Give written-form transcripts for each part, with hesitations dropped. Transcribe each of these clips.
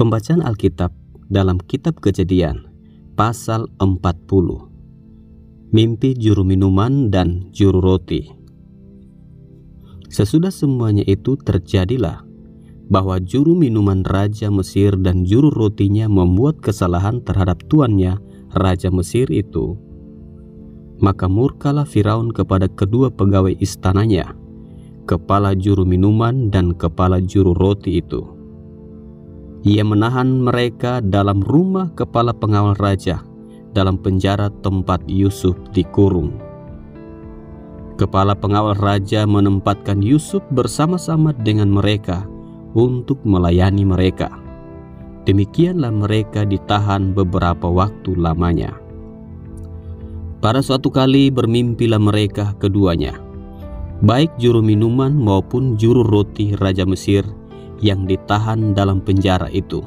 Pembacaan Alkitab dalam Kitab Kejadian, pasal 40. Mimpi juru minuman dan juru roti. Sesudah semuanya itu terjadilah, bahwa juru minuman Raja Mesir dan juru rotinya membuat kesalahan terhadap tuannya, Raja Mesir itu. Maka murkalah Firaun kepada kedua pegawai istananya, kepala juru minuman dan kepala juru roti itu. Ia menahan mereka dalam rumah kepala pengawal raja, dalam penjara tempat Yusuf dikurung. Kepala pengawal raja menempatkan Yusuf bersama-sama dengan mereka untuk melayani mereka. Demikianlah mereka ditahan beberapa waktu lamanya. Pada suatu kali bermimpilah mereka keduanya, baik juru minuman maupun juru roti Raja Mesir yang ditahan dalam penjara itu.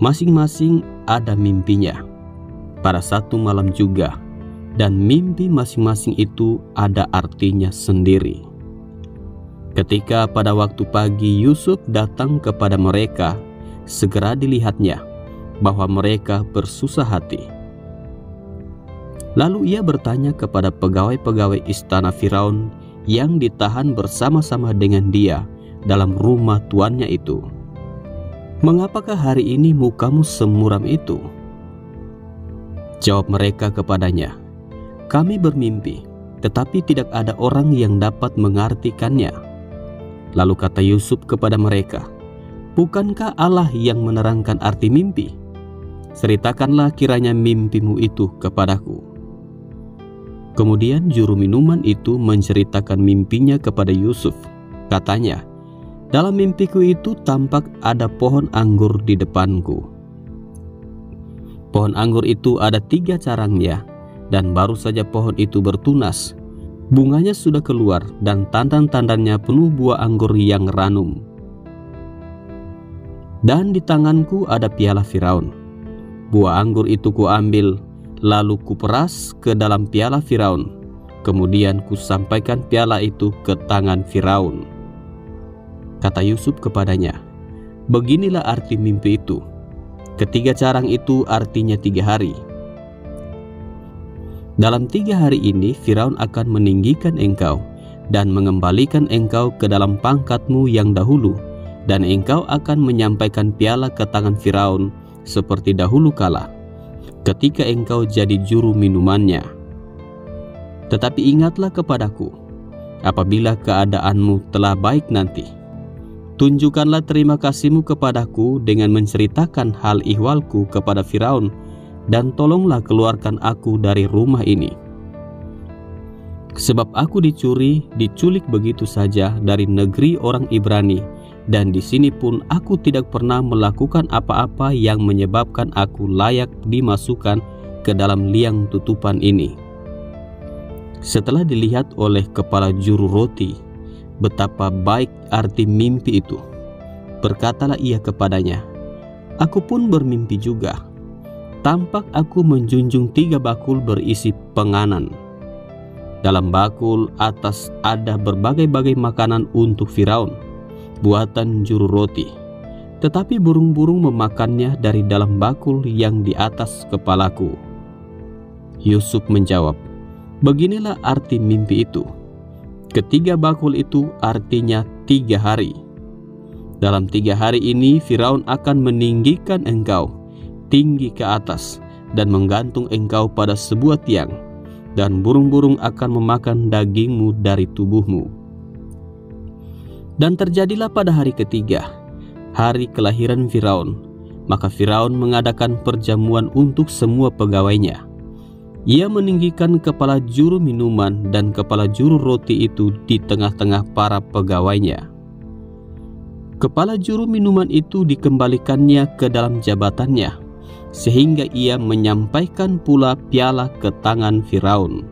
Masing-masing ada mimpinya pada satu malam juga, dan mimpi masing-masing itu ada artinya sendiri. Ketika pada waktu pagi Yusuf datang kepada mereka, segera dilihatnya bahwa mereka bersusah hati. Lalu ia bertanya kepada pegawai-pegawai istana Firaun yang ditahan bersama-sama dengan dia dalam rumah tuannya itu, "Mengapakah hari ini mukamu semuram itu?" Jawab mereka kepadanya, "Kami bermimpi, tetapi tidak ada orang yang dapat mengartikannya." Lalu kata Yusuf kepada mereka, "Bukankah Allah yang menerangkan arti mimpi? Ceritakanlah kiranya mimpimu itu kepadaku." Kemudian juru minuman itu menceritakan mimpinya kepada Yusuf. Katanya, "Dalam mimpiku itu tampak ada pohon anggur di depanku. Pohon anggur itu ada 3 carangnya, dan baru saja pohon itu bertunas. Bunganya sudah keluar dan tandan-tandannya penuh buah anggur yang ranum. Dan di tanganku ada piala Firaun. Buah anggur itu kuambil, lalu kuperas ke dalam piala Firaun. Kemudian kusampaikan piala itu ke tangan Firaun." Kata Yusuf kepadanya, "Beginilah arti mimpi itu. Ketiga carang itu artinya 3 hari. Dalam 3 hari ini Firaun akan meninggikan engkau dan mengembalikan engkau ke dalam pangkatmu yang dahulu, dan engkau akan menyampaikan piala ke tangan Firaun seperti dahulu kala, ketika engkau jadi juru minumannya. Tetapi ingatlah kepadaku, apabila keadaanmu telah baik nanti, tunjukkanlah terima kasihmu kepadaku dengan menceritakan hal ihwalku kepada Firaun, dan tolonglah keluarkan aku dari rumah ini. Sebab aku diculik begitu saja dari negeri orang Ibrani, dan di sini pun aku tidak pernah melakukan apa-apa yang menyebabkan aku layak dimasukkan ke dalam liang tutupan ini." Setelah dilihat oleh kepala juru roti betapa baik arti mimpi itu, berkatalah ia kepadanya, "Aku pun bermimpi juga. Tampak aku menjunjung 3 bakul berisi penganan. Dalam bakul atas ada berbagai-bagai makanan untuk Firaun, buatan juru roti. Tetapi burung-burung memakannya dari dalam bakul yang di atas kepalaku." Yusuf menjawab, "Beginilah arti mimpi itu. Ketiga bakul itu artinya 3 hari. Dalam 3 hari ini Firaun akan meninggikan engkau tinggi ke atas dan menggantung engkau pada sebuah tiang, dan burung-burung akan memakan dagingmu dari tubuhmu." Dan terjadilah pada hari ketiga, hari kelahiran Firaun, maka Firaun mengadakan perjamuan untuk semua pegawainya. Ia meninggikan kepala juru minuman dan kepala juru roti itu di tengah-tengah para pegawainya. Kepala juru minuman itu dikembalikannya ke dalam jabatannya, sehingga ia menyampaikan pula piala ke tangan Firaun.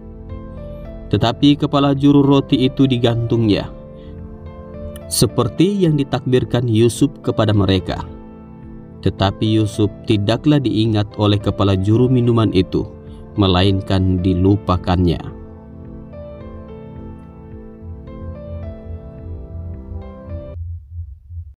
Tetapi kepala juru roti itu digantungnya, seperti yang ditakbirkan Yusuf kepada mereka. Tetapi Yusuf tidaklah diingat oleh kepala juru minuman itu, melainkan dilupakannya.